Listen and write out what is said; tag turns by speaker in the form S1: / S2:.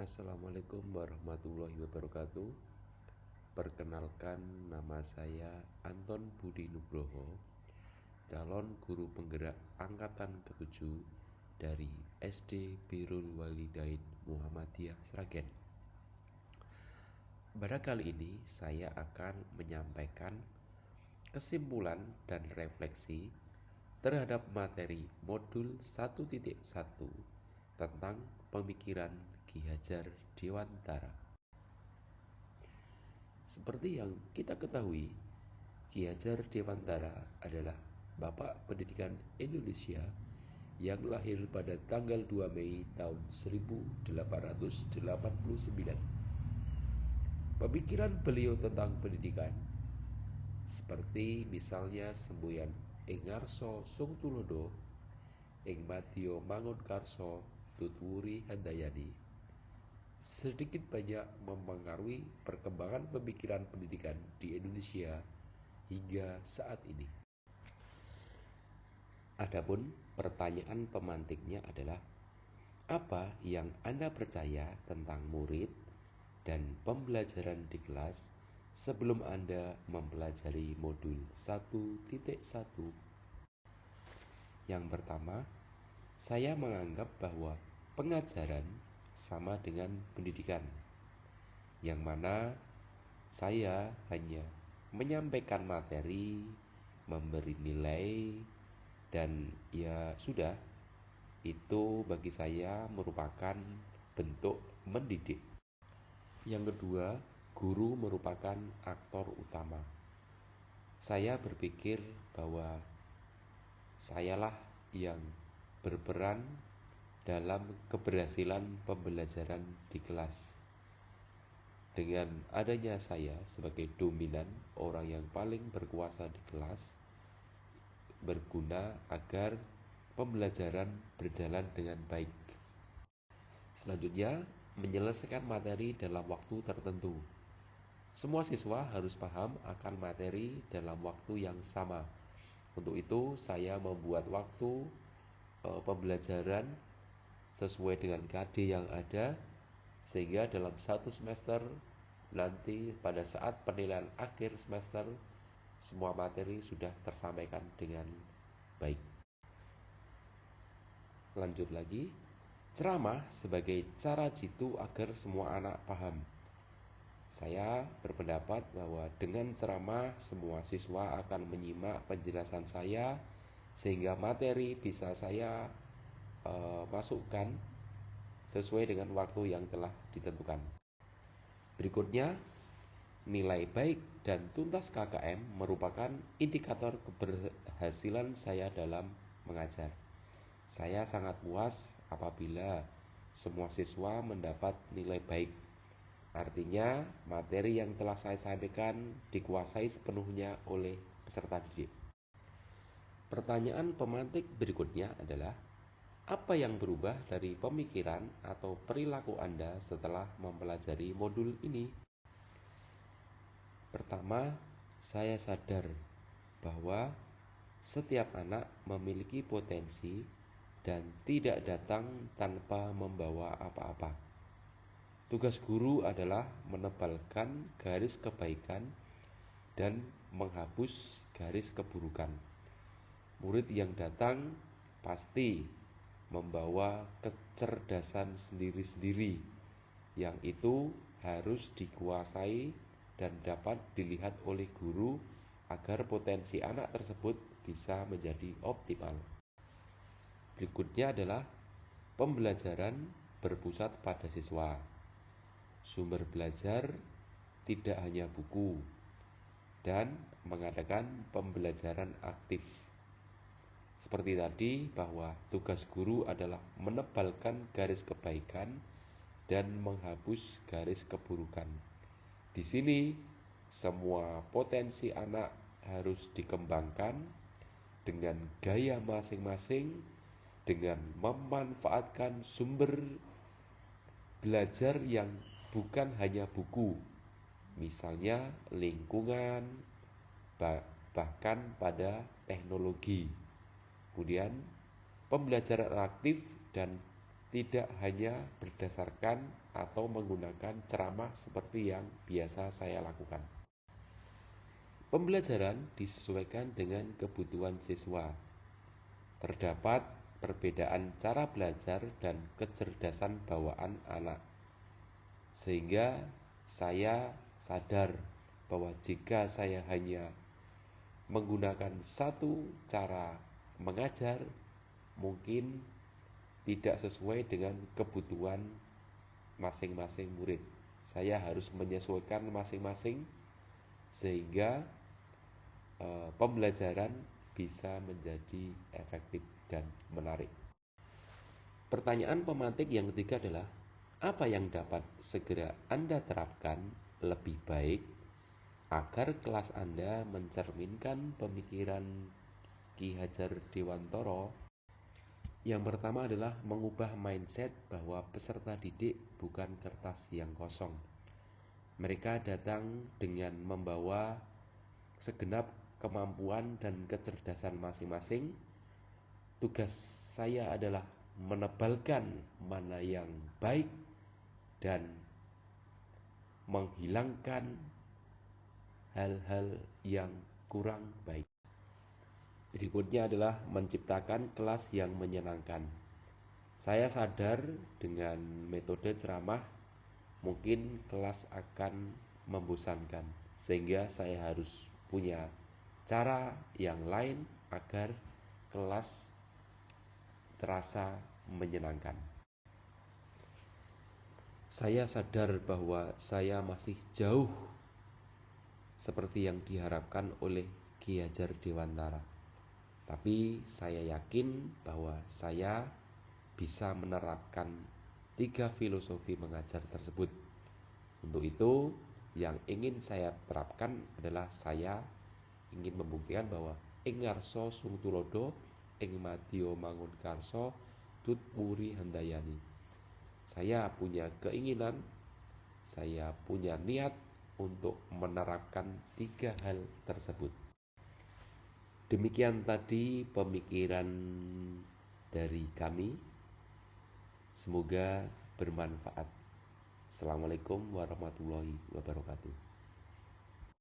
S1: Assalamualaikum warahmatullahi wabarakatuh. Perkenalkan, nama saya Anton Budi Nugroho, calon guru penggerak angkatan ke-7 dari SD Birrul Walidain Muhammadiyah Sragen. Pada kali ini saya akan menyampaikan kesimpulan dan refleksi terhadap materi modul 1.1 tentang pemikiran Ki Hajar Dewantara. Seperti yang kita ketahui, Ki Hajar Dewantara adalah Bapak Pendidikan Indonesia yang lahir pada tanggal 2 Mei tahun 1889. Pemikiran beliau tentang pendidikan, seperti misalnya semboyan Ing Ngarso Sung Tulodo, Ing Madya Mangunkarso Tutwuri Handayani, sedikit banyak mempengaruhi perkembangan pemikiran pendidikan di Indonesia hingga saat ini. Adapun pertanyaan pemantiknya adalah, apa yang Anda percaya tentang murid dan pembelajaran di kelas sebelum Anda mempelajari modul 1.1? Yang pertama, saya menganggap bahwa pengajaran sama dengan pendidikan, yang mana saya hanya menyampaikan materi, memberi nilai, dan ya sudah, itu bagi saya merupakan bentuk mendidik. Yang kedua, guru merupakan aktor utama. Saya berpikir bahwa sayalah yang berperan dalam keberhasilan pembelajaran di kelas. Dengan adanya saya sebagai dominan, orang yang paling berkuasa di kelas, berguna agar pembelajaran berjalan dengan baik. Selanjutnya, menyelesaikan materi dalam waktu tertentu. Semua siswa harus paham akan materi dalam waktu yang sama. Untuk itu, saya membuat waktu pembelajaran sesuai dengan KD yang ada, sehingga dalam satu semester nanti pada saat penilaian akhir semester, semua materi sudah tersampaikan dengan baik. Lanjut lagi, ceramah sebagai cara jitu agar semua anak paham. Saya berpendapat bahwa dengan ceramah semua siswa akan menyimak penjelasan saya, sehingga materi bisa saya masukkan sesuai dengan waktu yang telah ditentukan. Berikutnya, nilai baik dan tuntas KKM merupakan indikator keberhasilan saya dalam mengajar. Saya sangat puas apabila semua siswa mendapat nilai baik. Artinya, materi yang telah saya sampaikan dikuasai sepenuhnya oleh peserta didik. Pertanyaan pemantik berikutnya adalah, apa yang berubah dari pemikiran atau perilaku Anda setelah mempelajari modul ini? Pertama, saya sadar bahwa setiap anak memiliki potensi dan tidak datang tanpa membawa apa-apa. Tugas guru adalah menebalkan garis kebaikan dan menghapus garis keburukan. Murid yang datang pasti membawa kecerdasan sendiri-sendiri, yang itu harus dikuasai dan dapat dilihat oleh guru agar potensi anak tersebut bisa menjadi optimal. Berikutnya adalah pembelajaran berpusat pada siswa. Sumber belajar tidak hanya buku, dan mengadakan pembelajaran aktif. Seperti tadi, bahwa tugas guru adalah menebalkan garis kebaikan dan menghapus garis keburukan. Di sini, semua potensi anak harus dikembangkan dengan gaya masing-masing, dengan memanfaatkan sumber belajar yang bukan hanya buku, misalnya lingkungan, bahkan pada teknologi. Kemudian, pembelajaran aktif dan tidak hanya berdasarkan atau menggunakan ceramah seperti yang biasa saya lakukan. Pembelajaran disesuaikan dengan kebutuhan siswa. Terdapat perbedaan cara belajar dan kecerdasan bawaan anak, sehingga saya sadar bahwa jika saya hanya menggunakan satu cara mengajar, mungkin tidak sesuai dengan kebutuhan masing-masing murid. Saya harus menyesuaikan masing-masing sehingga pembelajaran bisa menjadi efektif dan menarik. Pertanyaan pemantik yang ketiga adalah, apa yang dapat segera Anda terapkan lebih baik agar kelas Anda mencerminkan pemikiran Ki Hajar Dewantara? Yang pertama adalah mengubah mindset bahwa peserta didik bukan kertas yang kosong. Mereka datang dengan membawa segenap kemampuan dan kecerdasan masing-masing. Tugas saya adalah menebalkan mana yang baik dan menghilangkan hal-hal yang kurang baik. Berikutnya adalah menciptakan kelas yang menyenangkan. Saya sadar dengan metode ceramah mungkin kelas akan membosankan, sehingga saya harus punya cara yang lain agar kelas terasa menyenangkan. Saya sadar bahwa saya masih jauh seperti yang diharapkan oleh Ki Hajar Dewantara. Tapi saya yakin bahwa saya bisa menerapkan 3 filosofi mengajar tersebut. Untuk itu, yang ingin saya terapkan adalah saya ingin membuktikan bahwa ing ngarsa sung tulodo, ing madya mangun karsa, tut puri handayani. Saya punya keinginan, saya punya niat untuk menerapkan 3 hal tersebut. Demikian tadi pemikiran dari kami. Semoga bermanfaat. Assalamualaikum warahmatullahi wabarakatuh.